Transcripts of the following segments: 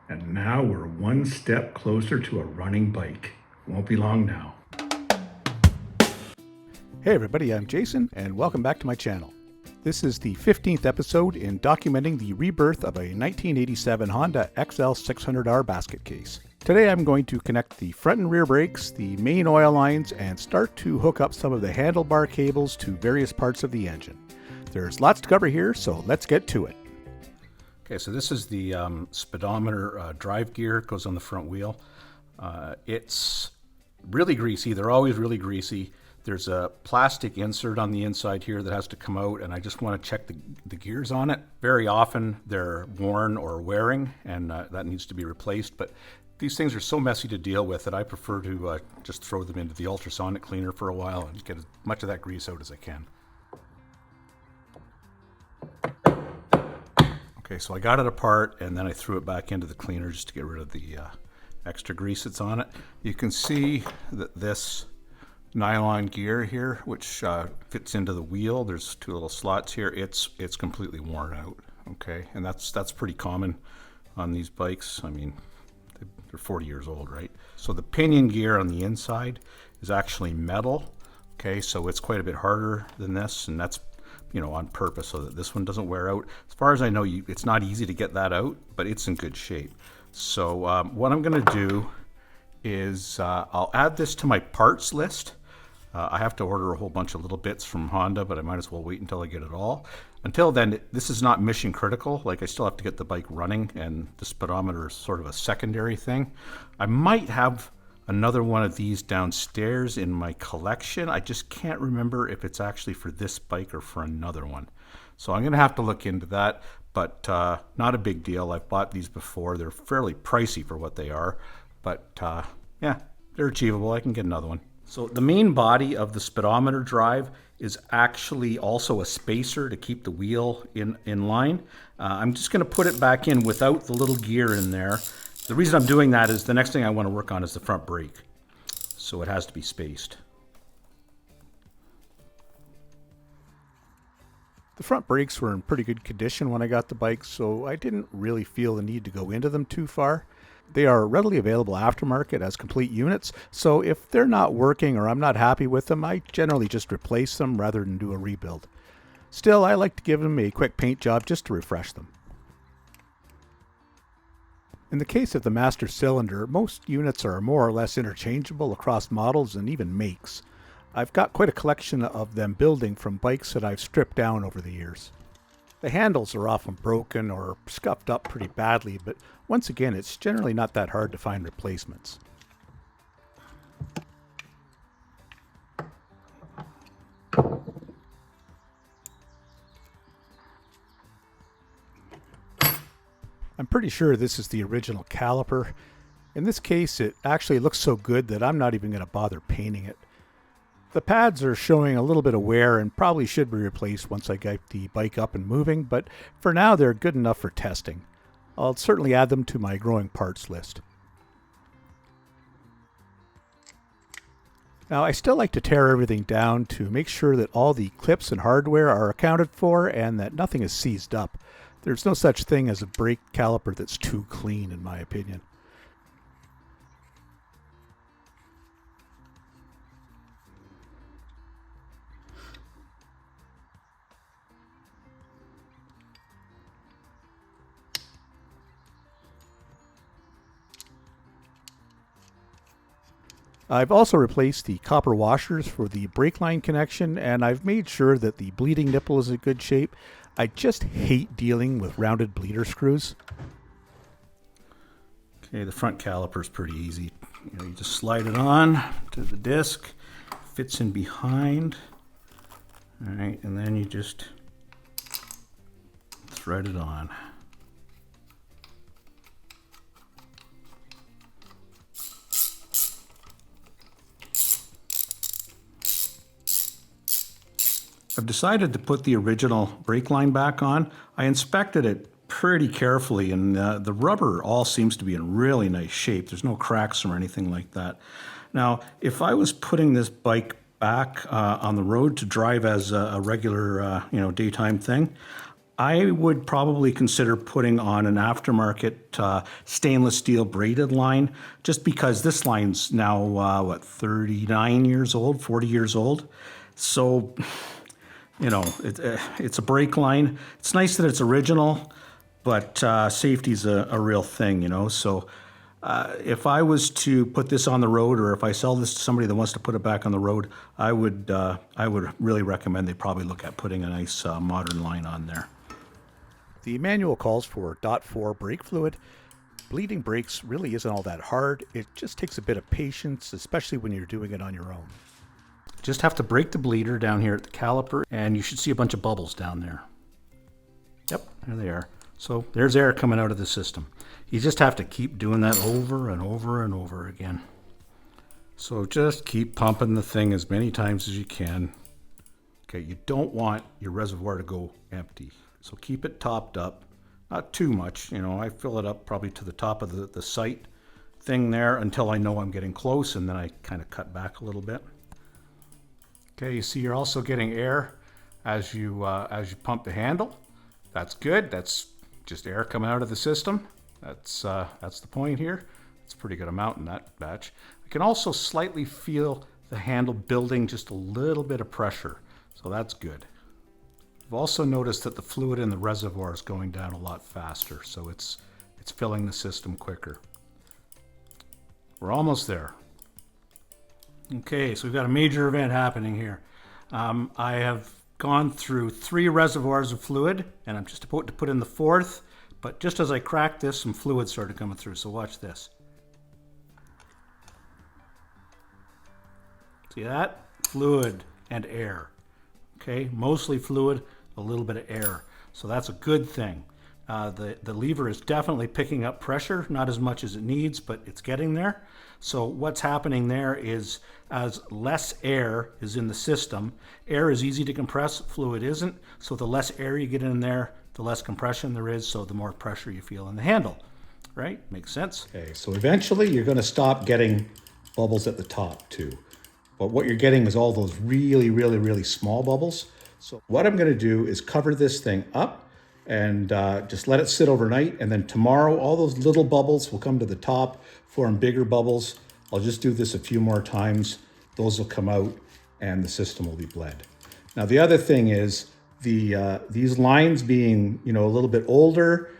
And now we're one step closer to a running bike. Won't be long now. Hey everybody, I'm Jason, and welcome back to my channel. This is the 15th episode in documenting the rebirth of a 1987 Honda XL600r basket case. Today I'm going to connect the front and rear brakes, the main oil lines, and start to hook up some of the handlebar cables to various parts of the engine. There's lots to cover here, so let's get to it. Okay, so this is the speedometer drive gear. It goes on the front wheel. It's really greasy. They're always really greasy. There's a plastic insert on the inside here that has to come out, and I just want to check the gears on it. Very often they're worn or wearing, and that needs to be replaced. But these things are so messy to deal with that I prefer to just throw them into the ultrasonic cleaner for a while and get as much of that grease out as I can. Okay, so I got it apart and then I threw it back into the cleaner just to get rid of the extra grease that's on it. You can see that this nylon gear here, which fits into the wheel, there's two little slots here, it's completely worn out. Okay, and that's pretty common on these bikes. I mean, they're 40 years old, right? So the pinion gear on the inside is actually metal. Okay, so it's quite a bit harder than this, and that's, you know, on purpose so that this one doesn't wear out. As far as I know, it's not easy to get that out, but it's in good shape. So what I'm going to do is I'll add this to my parts list. I have to order a whole bunch of little bits from Honda, but I might as well wait until I get it all. Until then, this is not mission critical. Like, I still have to get the bike running, and the speedometer is sort of a secondary thing. I might have another one of these downstairs in my collection. I just can't remember if it's actually for this bike or for another one. So I'm going to have to look into that, but not a big deal. I've bought these before. They're fairly pricey for what they are, but yeah, they're achievable. I can get another one. So the main body of the speedometer drive is actually also a spacer to keep the wheel in line. I'm just going to put it back in without the little gear in there. The reason I'm doing that is the next thing I want to work on is the front brake. So it has to be spaced. The front brakes were in pretty good condition when I got the bike, so I didn't really feel the need to go into them too far. They are readily available aftermarket as complete units, so if they're not working or I'm not happy with them, I generally just replace them rather than do a rebuild. Still, I like to give them a quick paint job just to refresh them. In the case of the master cylinder, most units are more or less interchangeable across models and even makes. I've got quite a collection of them building from bikes that I've stripped down over the years. The handles are often broken or scuffed up pretty badly, but once again, it's generally not that hard to find replacements. I'm pretty sure this is the original caliper. In this case, it actually looks so good that I'm not even going to bother painting it. The pads are showing a little bit of wear and probably should be replaced once I get the bike up and moving, but for now they're good enough for testing. I'll certainly add them to my growing parts list. Now, I still like to tear everything down to make sure that all the clips and hardware are accounted for and that nothing is seized up. There's no such thing as a brake caliper that's too clean, in my opinion. I've also replaced the copper washers for the brake line connection, and I've made sure that the bleeding nipple is in good shape. I just hate dealing with rounded bleeder screws. Okay, the front caliper is pretty easy. You just slide it on to the disc, fits in behind. All right, and then you just thread it on. I've decided to put the original brake line back on. I inspected it pretty carefully, and the rubber all seems to be in really nice shape. There's no cracks or anything like that. Now, if I was putting this bike back on the road to drive as a regular, daytime thing, I would probably consider putting on an aftermarket stainless steel braided line, just because this line's now, 39 years old, 40 years old. So, you know, it's a brake line. It's nice that it's original, but safety's a real thing, you know. So if I was to put this on the road, or if I sell this to somebody that wants to put it back on the road, I would really recommend they probably look at putting a nice modern line on there. The manual calls for .4 brake fluid. Bleeding brakes really isn't all that hard. It just takes a bit of patience, especially when you're doing it on your own. Just have to break the bleeder down here at the caliper, and you should see a bunch of bubbles down there. Yep, there they are. So there's air coming out of the system. You just have to keep doing that over and over and over again. So just keep pumping the thing as many times as you can. Okay, you don't want your reservoir to go empty. So keep it topped up, not too much. You know, I fill it up probably to the top of the sight thing there until I know I'm getting close, and then I kind of cut back a little bit. Okay, you see you're also getting air as you pump the handle. That's good. That's just air coming out of the system. That's the point here. It's a pretty good amount in that batch. I can also slightly feel the handle building just a little bit of pressure, so that's good. I've also noticed that the fluid in the reservoir is going down a lot faster, so it's filling the system quicker. We're almost there. Okay, so we've got a major event happening here. I have gone through 3 reservoirs of fluid, and I'm just about to put in the 4th, but just as I cracked this, some fluid started coming through, so watch this. See that? Fluid and air. Okay, mostly fluid, a little bit of air. So that's a good thing. The lever is definitely picking up pressure, not as much as it needs, but it's getting there. So what's happening there is, as less air is in the system, air is easy to compress, fluid isn't. So the less air you get in there, the less compression there is, so the more pressure you feel in the handle. Right? Makes sense? Okay, so eventually you're going to stop getting bubbles at the top too. But what you're getting is all those really, really, really small bubbles. So what I'm going to do is cover this thing up and just let it sit overnight. And then tomorrow, all those little bubbles will come to the top, form bigger bubbles. I'll just do this a few more times. Those will come out and the system will be bled. Now, the other thing is these lines being, you know, a little bit older,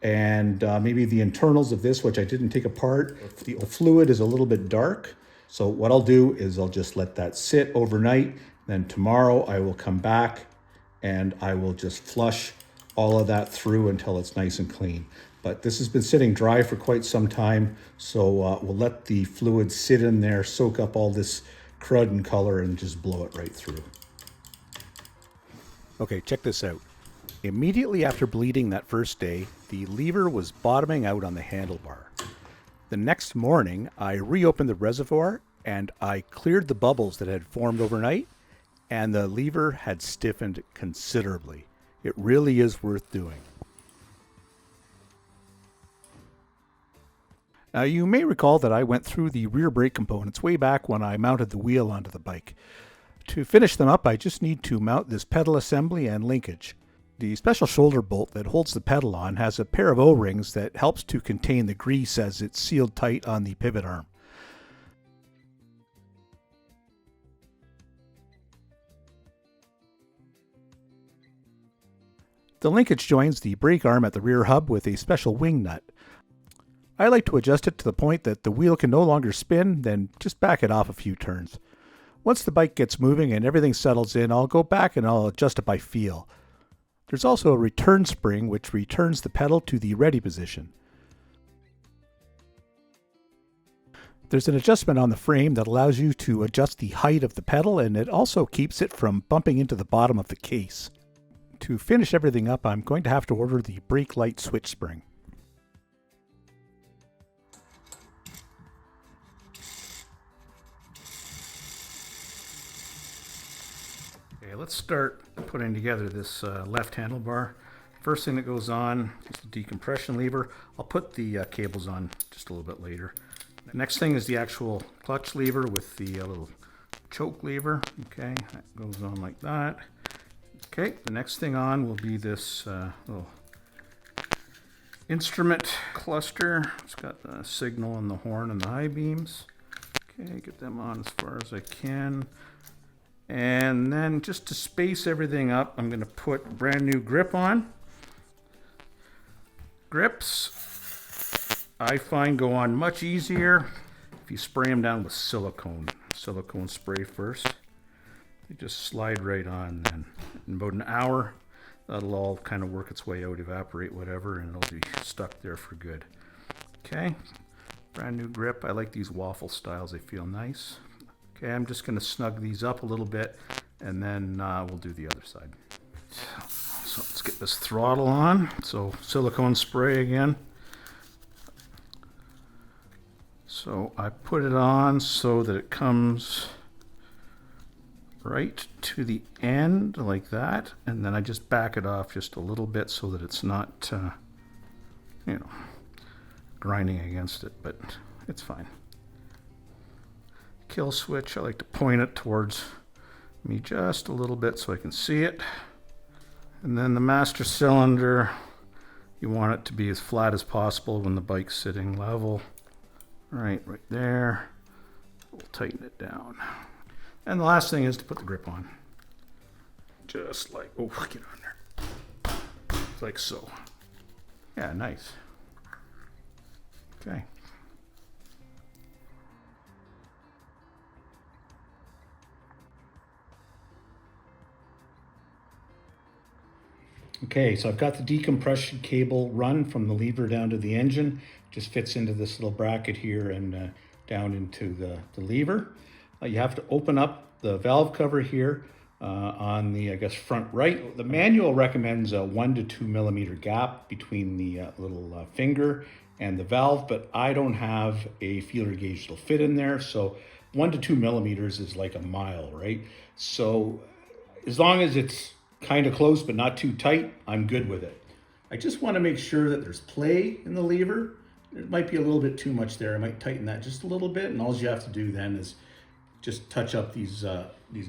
and maybe the internals of this, which I didn't take apart, the fluid is a little bit dark. So what I'll do is I'll just let that sit overnight. Then tomorrow I will come back and I will just flush all of that through until it's nice and clean. But this has been sitting dry for quite some time. So we'll let the fluid sit in there, soak up all this crud and color, and just blow it right through. Okay, check this out. Immediately after bleeding that first day, the lever was bottoming out on the handlebar. The next morning, I reopened the reservoir and I cleared the bubbles that had formed overnight, and the lever had stiffened considerably. It really is worth doing. Now, you may recall that I went through the rear brake components way back when I mounted the wheel onto the bike. To finish them up, I just need to mount this pedal assembly and linkage. The special shoulder bolt that holds the pedal on has a pair of O-rings that helps to contain the grease as it's sealed tight on the pivot arm. The linkage joins the brake arm at the rear hub with a special wing nut. I like to adjust it to the point that the wheel can no longer spin, then just back it off a few turns. Once the bike gets moving and everything settles in, I'll go back and I'll adjust it by feel. There's also a return spring which returns the pedal to the ready position. There's an adjustment on the frame that allows you to adjust the height of the pedal, and it also keeps it from bumping into the bottom of the case. To finish everything up, I'm going to have to order the brake light switch spring. Okay, let's start putting together this left handlebar. First thing that goes on is the decompression lever. I'll put the cables on just a little bit later. The next thing is the actual clutch lever with the little choke lever. Okay, that goes on like that. Okay, the next thing on will be this little instrument cluster. It's got the signal and the horn and the high beams. Okay, get them on as far as I can. And then just to space everything up, I'm going to put a brand new grip on. Grips, I find, go on much easier if you spray them down with silicone spray first. You just slide right on then. In about an hour, that'll all kind of work its way out, evaporate, whatever, and it'll be stuck there for good. Okay, brand new grip. I like these waffle styles, they feel nice. Okay, I'm just going to snug these up a little bit, and then we'll do the other side. So let's get this throttle on. So silicone spray again. So I put it on so that it comes right to the end like that, and then I just back it off just a little bit so that it's not, you know, grinding against it, but it's fine. Kill switch, I like to point it towards me just a little bit so I can see it. And then the master cylinder, you want it to be as flat as possible when the bike's sitting level. Right there. We'll tighten it down. And the last thing is to put the grip on. Just like, oh, get on there. Like so. Yeah, nice. Okay. Okay, so I've got the decompression cable run from the lever down to the engine. Just fits into this little bracket here and down into the lever. You have to open up the valve cover here on the, I guess, front right. The manual recommends a 1 to 2 millimeter gap between the little finger and the valve, but I don't have a feeler gauge that'll fit in there. So 1 to 2 millimeters is like a mile, right? So as long as it's kind of close but not too tight, I'm good with it. I just want to make sure that there's play in the lever. It might be a little bit too much there. I might tighten that just a little bit, and all you have to do then is just touch up these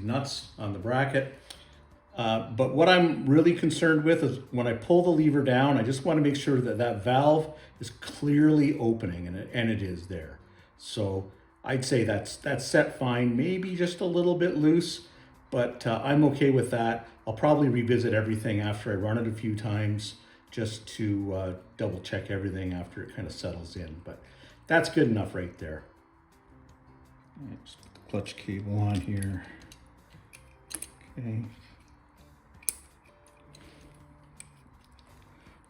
nuts on the bracket. But what I'm really concerned with is when I pull the lever down, I just want to make sure that that valve is clearly opening, and it is there. So I'd say that's set fine, maybe just a little bit loose, but I'm okay with that. I'll probably revisit everything after I run it a few times just to double check everything after it kind of settles in. But that's good enough right there. Just put the clutch cable on here. Okay.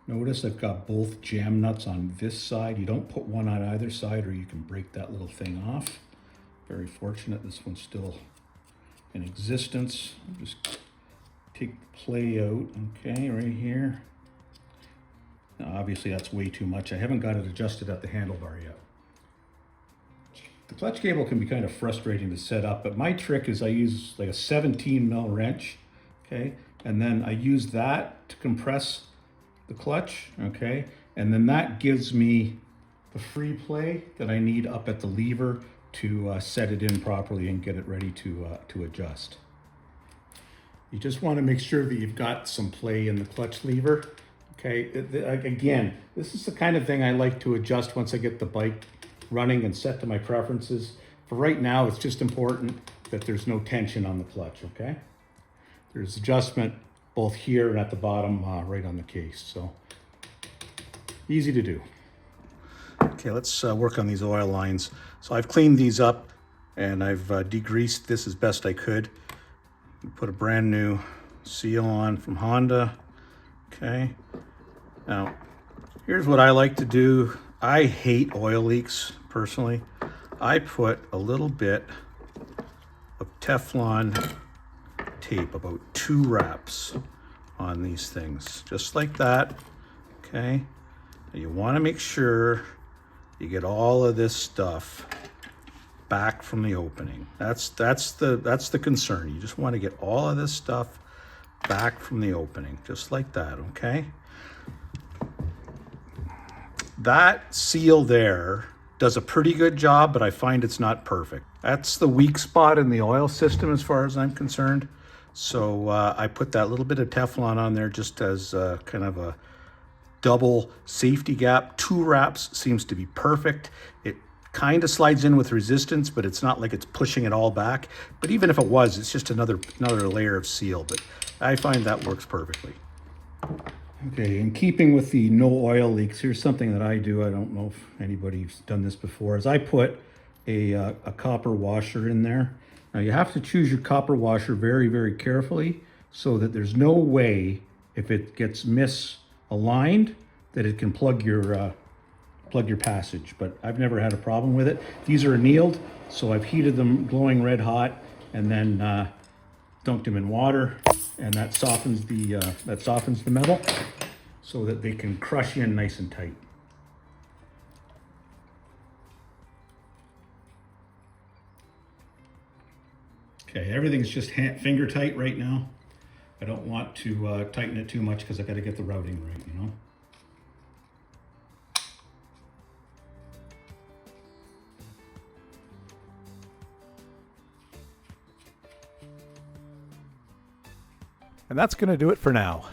Notice I've got both jam nuts on this side. You don't put one on either side or you can break that little thing off. Very fortunate this one's still in existence. Just take the play out, okay, right here. Now obviously that's way too much. I haven't got it adjusted at the handlebar yet. The clutch cable can be kind of frustrating to set up, but my trick is I use like a 17 mil wrench, okay? And then I use that to compress the clutch, okay? And then that gives me the free play that I need up at the lever to set it in properly and get it ready to adjust. You just want to make sure that you've got some play in the clutch lever. Okay, again, this is the kind of thing I like to adjust once I get the bike running and set to my preferences. For right now, it's just important that there's no tension on the clutch, okay? There's adjustment both here and at the bottom right on the case, so easy to do. Okay, let's work on these oil lines. So I've cleaned these up and I've degreased this as best I could. Put a brand new seal on from Honda. Okay, now here's what I like to do. I hate oil leaks personally. I put a little bit of Teflon tape, about 2 wraps on these things, just like that. Okay, now you want to make sure you get all of this stuff back from the opening. That's the concern. You just want to get all of this stuff back from the opening, just like that, okay? That seal there does a pretty good job, but I find it's not perfect. That's the weak spot in the oil system as far as I'm concerned. So I put that little bit of Teflon on there just as kind of a double safety gap. 2 wraps seems to be perfect. It kind of slides in with resistance, but it's not like it's pushing it all back. But even if it was, it's just another layer of seal. But I find that works perfectly. Okay, in keeping with the no oil leaks, here's something that I do. I don't know if anybody's done this before. Is I put a copper washer in there. Now you have to choose your copper washer very, very carefully so that there's no way, if it gets misaligned, that it can plug your passage. But I've never had a problem with it. These are annealed, so I've heated them glowing red hot and then dunked them in water, and that softens the metal so that they can crush in nice and tight. Okay, everything's just finger tight right now. I don't want to tighten it too much because I got to get the routing right, you know. And that's going to do it for now.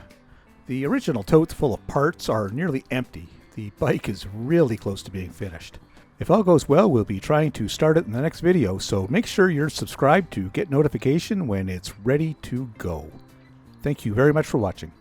The original totes full of parts are nearly empty. The bike is really close to being finished. If all goes well, we'll be trying to start it in the next video, so make sure you're subscribed to get notification when it's ready to go. Thank you very much for watching.